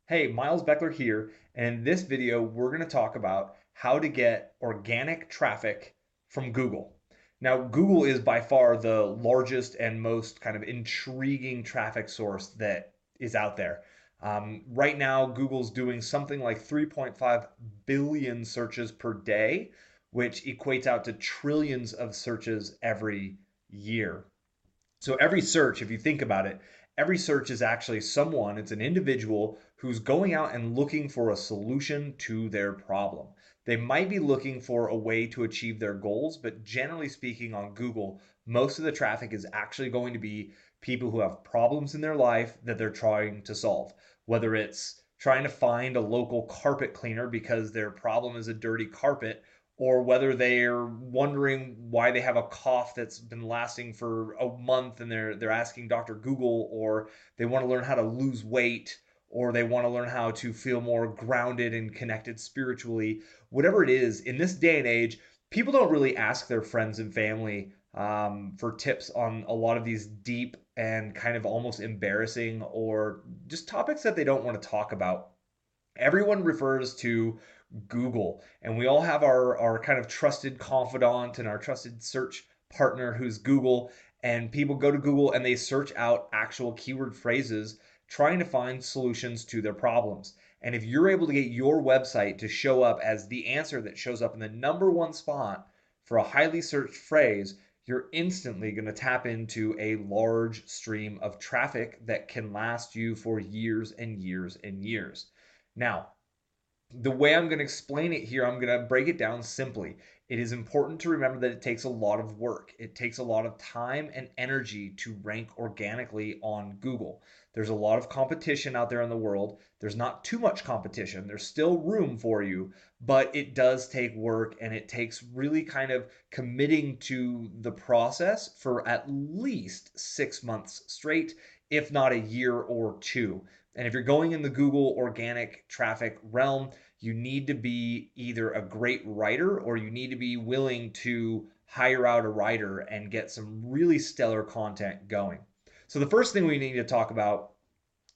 Hey, Miles Beckler here, and in this video, we're going to talk about how to get organic traffic from Google. Now, Google is by far the largest and most kind of intriguing traffic source that is out there. Right now, Google's doing something like 3.5 billion searches per day, which equates out to trillions of searches every year. So every search, if you think about it, every search is actually someone, it's an individual who's going out and looking for a solution to their problem. They might be looking for a way to achieve their goals, but generally speaking, on Google, most of the traffic is actually going to be people who have problems in their life that they're trying to solve. Whether it's trying to find a local carpet cleaner because their problem is a dirty carpet, or whether they're wondering why they have a cough that's been lasting for a month and they're asking Dr. Google, or they want to learn how to lose weight, or they want to learn how to feel more grounded and connected spiritually. Whatever it is, in this day and age, people don't really ask their friends and family for tips on a lot of these deep and kind of almost embarrassing or just topics that they don't want to talk about. Everyone refers to Google, and we all have our kind of trusted confidant and our trusted search partner who's Google. And people go to Google and they search out actual keyword phrases trying to find solutions to their problems. And if you're able to get your website to show up as the answer that shows up in the number one spot for a highly searched phrase, you're instantly going to tap into a large stream of traffic that can last you for years and years and years. Now, the way I'm going to explain it here, I'm going to break it down simply. It is important to remember that it takes a lot of work. It takes a lot of time and energy to rank organically on Google. There's a lot of competition out there in the world. There's not too much competition. There's still room for you, but it does take work and it takes really kind of committing to the process for at least 6 months straight, if not a year or two. And if you're going in the Google organic traffic realm, you need to be either a great writer or you need to be willing to hire out a writer and get some really stellar content going. So the first thing we need to talk about,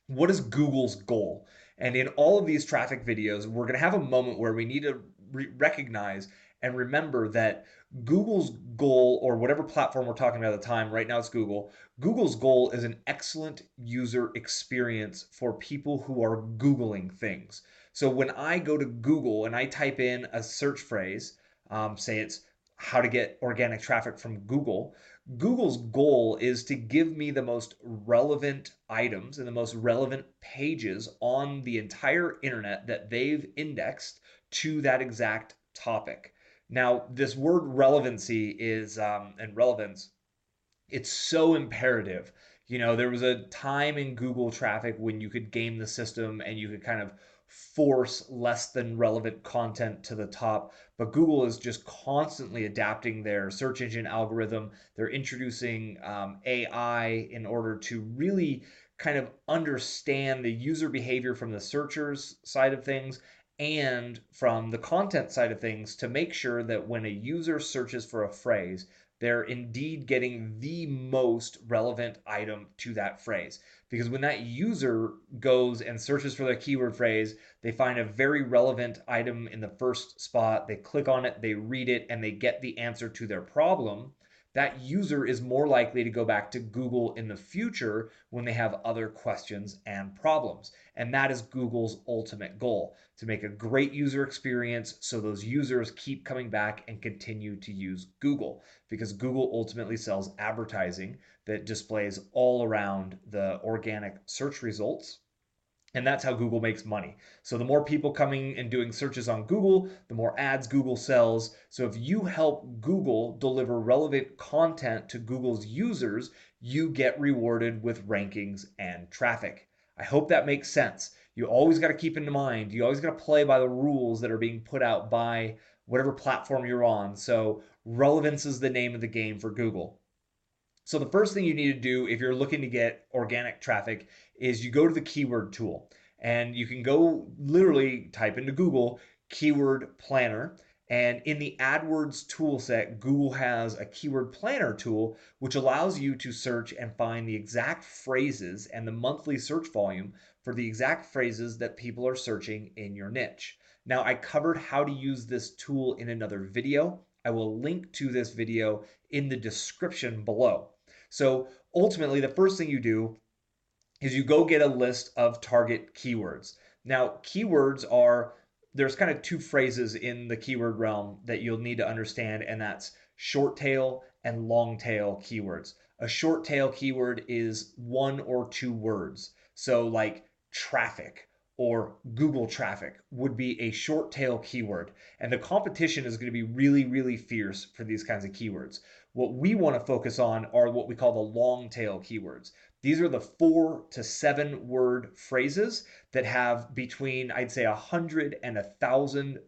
what is Google's goal? And in all of these traffic videos, we're going to have a moment where we need to recognize and remember that Google's goal, or whatever platform we're talking about at the time, right now it's Google, Google's goal is an excellent user experience for people who are Googling things. So when I go to Google and I type in a search phrase, say it's how to get organic traffic from Google, Google's goal is to give me the most relevant items and the most relevant pages on the entire internet that they've indexed to that exact topic. Now, this word relevancy is and relevance, it's so imperative. You know, there was a time in Google traffic when you could game the system and you could kind of force less than relevant content to the top. But Google is just constantly adapting their search engine algorithm. They're introducing AI in order to really kind of understand the user behavior from the searchers side of things and from the content side of things to make sure that when a user searches for a phrase, they're indeed getting the most relevant item to that phrase. Because when that user goes and searches for the keyword phrase, they find a very relevant item in the first spot, they click on it, they read it, and they get the answer to their problem. That user is more likely to go back to Google in the future when they have other questions and problems. And that is Google's ultimate goal, to make a great user experience so those users keep coming back and continue to use Google, because Google ultimately sells advertising that displays all around the organic search results. And that's how Google makes money. So the more people coming and doing searches on Google, the more ads Google sells. So if you help Google deliver relevant content to Google's users, you get rewarded with rankings and traffic. I hope that makes sense. You always got to keep in mind, you always got to play by the rules that are being put out by whatever platform you're on. So relevance is the name of the game for Google. So the first thing you need to do if you're looking to get organic traffic is you go to the keyword tool, and you can go literally type into Google keyword planner. And in the AdWords tool set, Google has a keyword planner tool, which allows you to search and find the exact phrases and the monthly search volume for the exact phrases that people are searching in your niche. Now, I covered how to use this tool in another video. I will link to this video in the description below. So ultimately, the first thing you do is you go get a list of target keywords. Now, keywords are, there's kind of two phrases in the keyword realm that you'll need to understand, and that's short tail and long tail keywords. A short tail keyword is one or two words. So, like traffic or Google traffic would be a short tail keyword. And the competition is going to be really, really fierce for these kinds of keywords. What we want to focus on are what we call the long tail keywords. These are the 4 to 7 word phrases that have between, I'd say, 100 and 1,000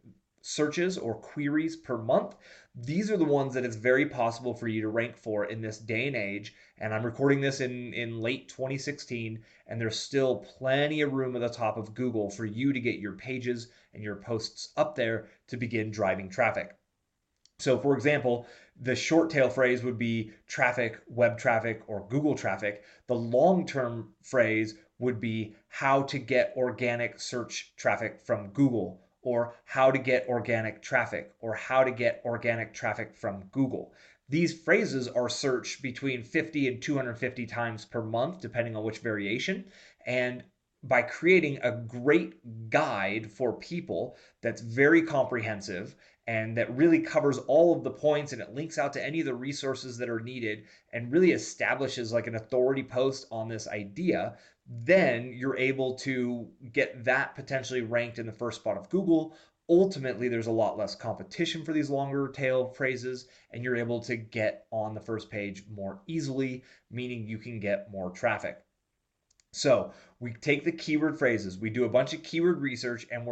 searches or queries per month. These are the ones that it's very possible for you to rank for in this day and age. And I'm recording this in late 2016, and there's still plenty of room at the top of Google for you to get your pages and your posts up there to begin driving traffic. So, for example, the short tail phrase would be traffic, web traffic, or Google traffic. The long term phrase would be how to get organic search traffic from Google, or how to get organic traffic, or how to get organic traffic from Google. These phrases are searched between 50 and 250 times per month, depending on which variation. And by creating a great guide for people that's very comprehensive and that really covers all of the points, and it links out to any of the resources that are needed and really establishes like an authority post on this idea, then you're able to get that potentially ranked in the first spot of Google. Ultimately, there's a lot less competition for these longer tail phrases, and you're able to get on the first page more easily, meaning you can get more traffic. So we take the keyword phrases, we do a bunch of keyword research, and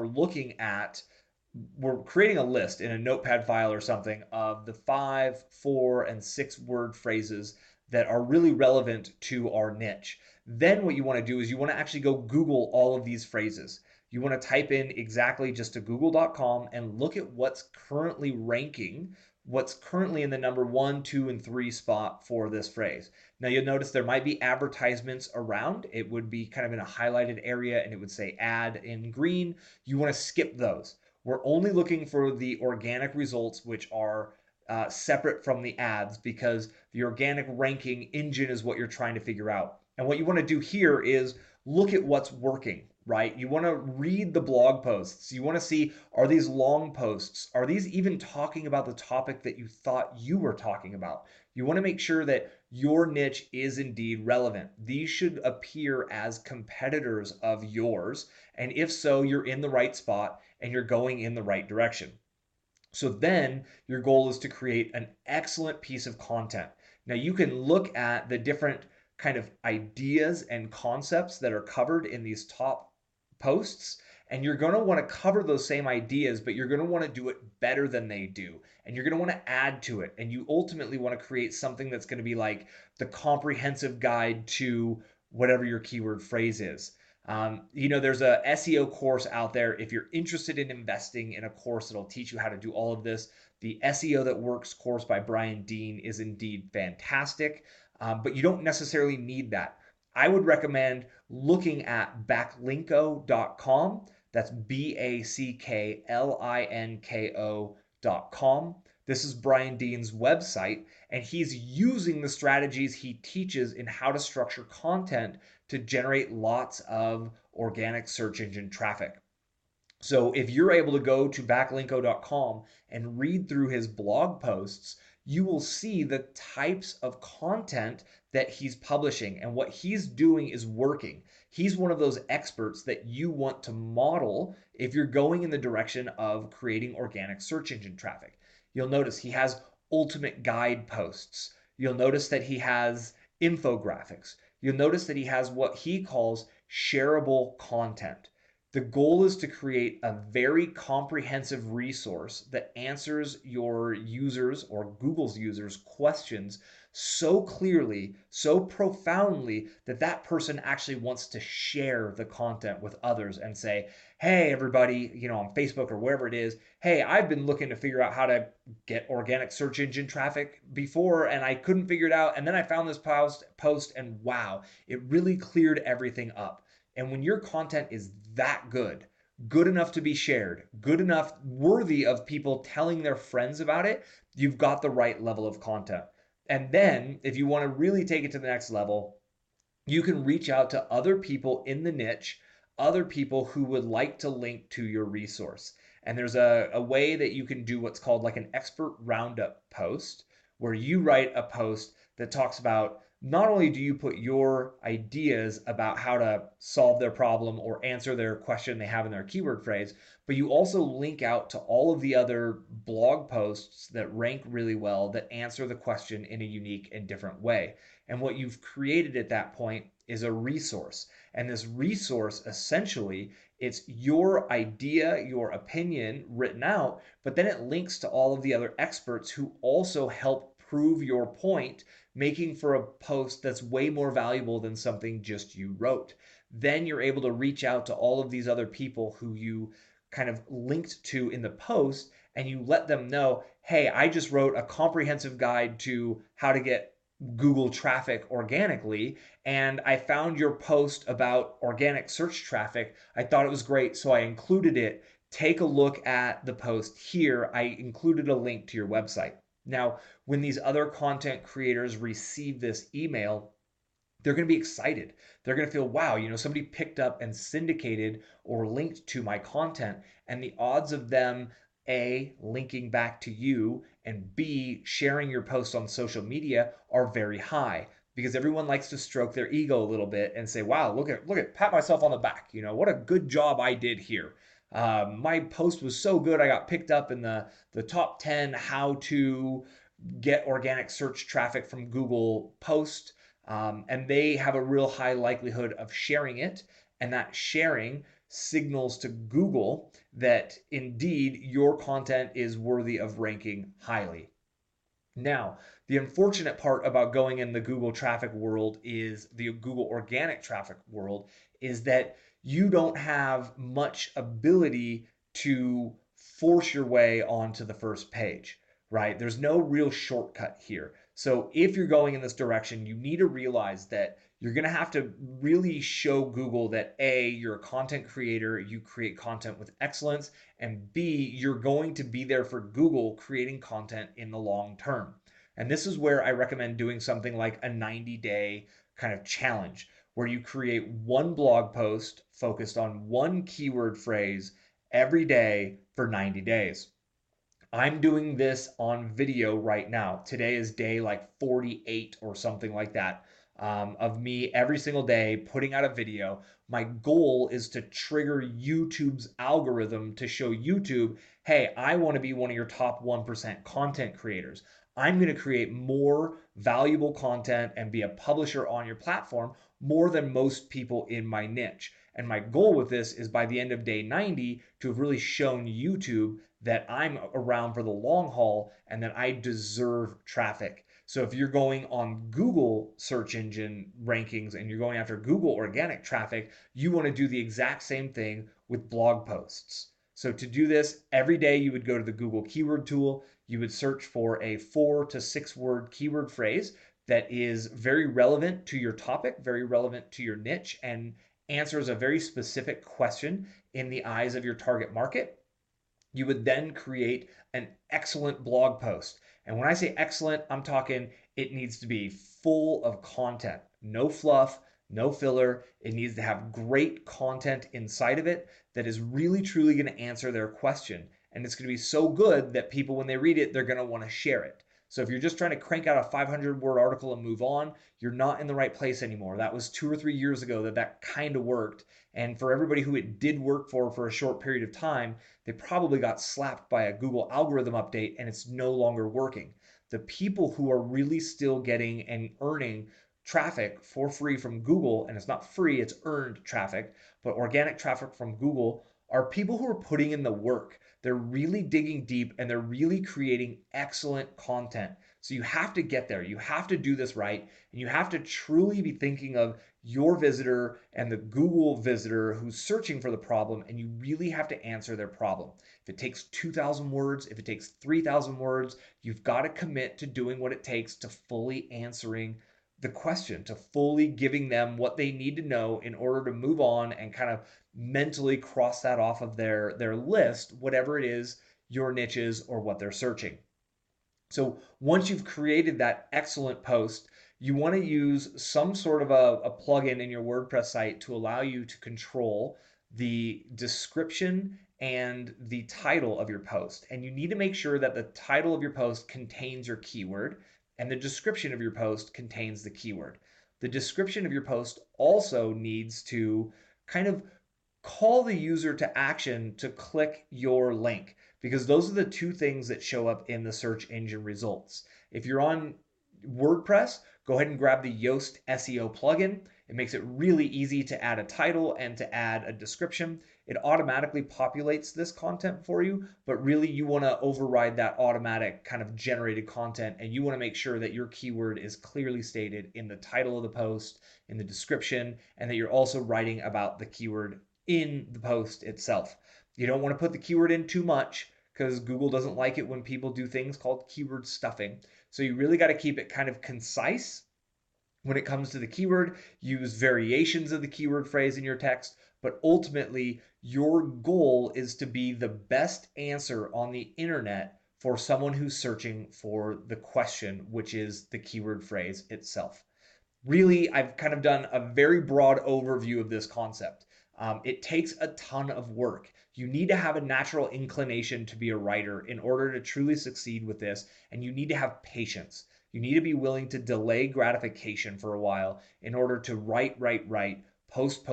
we're creating a list in a notepad file or something of the 5, 4, and 6 word phrases that are really relevant to our niche. Then what you want to do is you want to actually go Google all of these phrases. You want to type in exactly just to google.com and look at what's currently ranking, what's currently in the number 1, 2, and 3 spot for this phrase. Now you'll notice there might be advertisements around. It would be kind of in a highlighted area and it would say ad in green. You want to skip those. We're only looking for the organic results, which are separate from the ads, because the organic ranking engine is what you're trying to figure out. And what you want to do here is look at what's working, right? You want to read the blog posts. You want to see, are these long posts? Are these even talking about the topic that you thought you were talking about? You want to make sure that your niche is indeed relevant. These should appear as competitors of yours. And if so, you're in the right spot and you're going in the right direction. So then your goal is to create an excellent piece of content. Now you can look at the different kind of ideas and concepts that are covered in these top posts, and you're going to want to cover those same ideas, but you're going to want to do it better than they do. And you're going to want to add to it. And you ultimately want to create something that's going to be like the comprehensive guide to whatever your keyword phrase is. There's a SEO course out there. If you're interested in investing in a course that'll teach you how to do all of this, the SEO That Works course by Brian Dean is indeed fantastic, but you don't necessarily need that. I would recommend looking at backlinko.com. That's BACKLINKO.com. This is Brian Dean's website, and he's using the strategies he teaches in how to structure content to generate lots of organic search engine traffic. So if you're able to go to backlinko.com and read through his blog posts, you will see the types of content that he's publishing, and what he's doing is working. He's one of those experts that you want to model if you're going in the direction of creating organic search engine traffic. You'll notice he has ultimate guide posts. You'll notice that he has infographics. You'll notice that he has what he calls shareable content. The goal is to create a very comprehensive resource that answers your users or Google's users' questions so clearly, so profoundly that that person actually wants to share the content with others and say, hey, everybody, on Facebook or wherever it is, hey, I've been looking to figure out how to get organic search engine traffic before and I couldn't figure it out. And then I found this post and wow, it really cleared everything up. And when your content is that good, good enough to be shared, good enough, worthy of people telling their friends about it, you've got the right level of content. And then, if you want to really take it to the next level, you can reach out to other people in the niche, other people who would like to link to your resource. And there's a way that you can do what's called like an expert roundup post, where you write a post that talks about not only do you put your ideas about how to solve their problem or answer their question they have in their keyword phrase, but you also link out to all of the other blog posts that rank really well that answer the question in a unique and different way. And what you've created at that point is a resource. And this resource, essentially, it's your idea, your opinion written out, but then it links to all of the other experts who also help prove your point, making for a post that's way more valuable than something just you wrote. Then you're able to reach out to all of these other people who you kind of linked to in the post, and you let them know, hey, I just wrote a comprehensive guide to how to get Google traffic organically, and I found your post about organic search traffic. I thought it was great, so I included it. Take a look at the post here. I included a link to your website. Now, when these other content creators receive this email, they're going to be excited. They're going to feel, wow, somebody picked up and syndicated or linked to my content. And the odds of them, A, linking back to you, and B, sharing your post on social media are very high, because everyone likes to stroke their ego a little bit and say, wow, look at, pat myself on the back. What a good job I did here. My post was so good, I got picked up in the top 10 how to get organic search traffic from Google post, and they have a real high likelihood of sharing it. And that sharing signals to Google that indeed your content is worthy of ranking highly. Now, the unfortunate part about going in the Google traffic world is the Google organic traffic world is that you don't have much ability to force your way onto the first page, right? There's no real shortcut here. So if you're going in this direction, you need to realize that you're going to have to really show Google that A, you're a content creator, you create content with excellence, and B, you're going to be there for Google creating content in the long term. And this is where I recommend doing something like a 90-day kind of challenge, where you create one blog post focused on one keyword phrase every day for 90 days. I'm doing this on video right now. Today is day like 48 or something like that, of me every single day putting out a video. My goal is to trigger YouTube's algorithm to show YouTube, hey, I want to be one of your top 1% content creators. I'm going to create more valuable content and be a publisher on your platform more than most people in my niche. And my goal with this is by the end of day 90 to have really shown YouTube that I'm around for the long haul and that I deserve traffic. So if you're going on Google search engine rankings and you're going after Google organic traffic, you want to do the exact same thing with blog posts. So to do this, every day you would go to the Google keyword tool, you would search for a 4 to 6 word keyword phrase that is very relevant to your topic, very relevant to your niche, and answers a very specific question in the eyes of your target market. You would then create an excellent blog post. And when I say excellent, I'm talking it needs to be full of content, no fluff, no filler. It needs to have great content inside of it that is really truly going to answer their question. And it's going to be so good that people, when they read it, they're going to want to share it. So if you're just trying to crank out a 500-word article and move on, you're not in the right place anymore. That was 2 or 3 years ago that kind of worked. And for everybody who it did work for a short period of time, they probably got slapped by a Google algorithm update and it's no longer working. The people who are really still getting and earning traffic for free from Google, and it's not free, it's earned traffic, but organic traffic from Google, are people who are putting in the work. They're really digging deep and they're really creating excellent content. So you have to get there. You have to do this right. And you have to truly be thinking of your visitor and the Google visitor who's searching for the problem, and you really have to answer their problem. If it takes 2,000 words, if it takes 3,000 words, you've got to commit to doing what it takes to fully answering the question, to fully giving them what they need to know in order to move on and kind of mentally cross that off of their list, whatever it is your niche is or what they're searching. So once you've created that excellent post, you want to use some sort of a plugin in your WordPress site to allow you to control the description and the title of your post. And you need to make sure that the title of your post contains your keyword and the description of your post contains the keyword. The description of your post also needs to kind of call the user to action to click your link, because those are the two things that show up in the search engine results. If you're on WordPress, go ahead and grab the Yoast SEO plugin. It makes it really easy to add a title and to add a description. It automatically populates this content for you, but really you want to override that automatic kind of generated content, and you want to make sure that your keyword is clearly stated in the title of the post, in the description, and that you're also writing about the keyword in the post itself. You don't want to put the keyword in too much because Google doesn't like it when people do things called keyword stuffing. So you really got to keep it kind of concise when it comes to the keyword. Use variations of the keyword phrase in your text, but ultimately your goal is to be the best answer on the internet for someone who's searching for the question, which is the keyword phrase itself. Really, I've kind of done a very broad overview of this concept. It takes a ton of work. You need to have a natural inclination to be a writer in order to truly succeed with this, and you need to have patience. You need to be willing to delay gratification for a while in order to write, post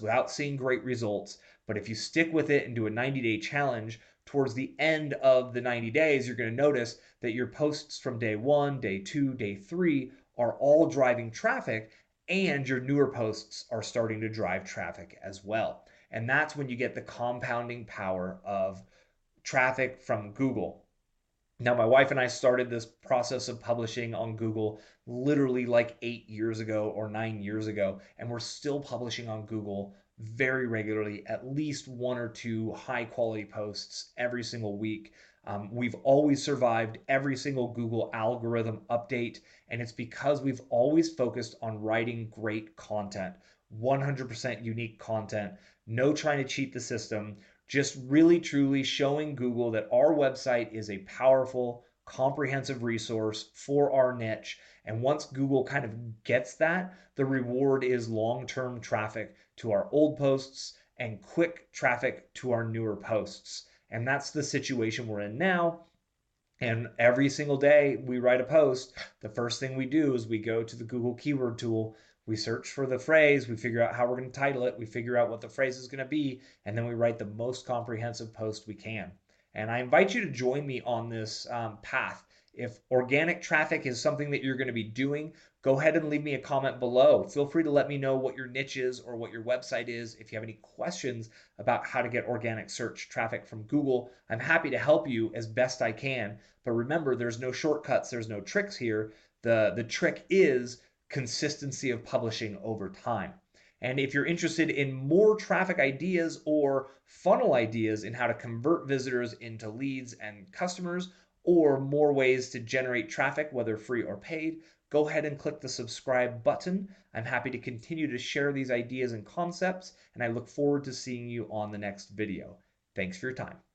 without seeing great results. But if you stick with it and do a 90-day challenge, towards the end of the 90 days, you're going to notice that your posts from day 1, day 2, day 3 are all driving traffic, and your newer posts are starting to drive traffic as well. And that's when you get the compounding power of traffic from Google. Now, my wife and I started this process of publishing on Google literally like 8 years ago or 9 years ago, and we're still publishing on Google very regularly, at least one or two high quality posts every single week. We've always survived every single Google algorithm update, and it's because we've always focused on writing great content, 100% unique content, no trying to cheat the system, just really truly showing Google that our website is a powerful, comprehensive resource for our niche. And once Google kind of gets that, the reward is long-term traffic to our old posts and quick traffic to our newer posts. And that's the situation we're in now. And every single day we write a post, the first thing we do is we go to the Google keyword tool, we search for the phrase, we figure out how we're going to title it, we figure out what the phrase is going to be, and then we write the most comprehensive post we can. And I invite you to join me on this path. If organic traffic is something that you're going to be doing, go ahead and leave me a comment below. Feel free to let me know what your niche is or what your website is. If you have any questions about how to get organic search traffic from Google, I'm happy to help you as best I can. But remember, there's no shortcuts, there's no tricks here. The trick is consistency of publishing over time. And if you're interested in more traffic ideas or funnel ideas in how to convert visitors into leads and customers, or more ways to generate traffic, whether free or paid, go ahead and click the subscribe button. I'm happy to continue to share these ideas and concepts, and I look forward to seeing you on the next video. Thanks for your time.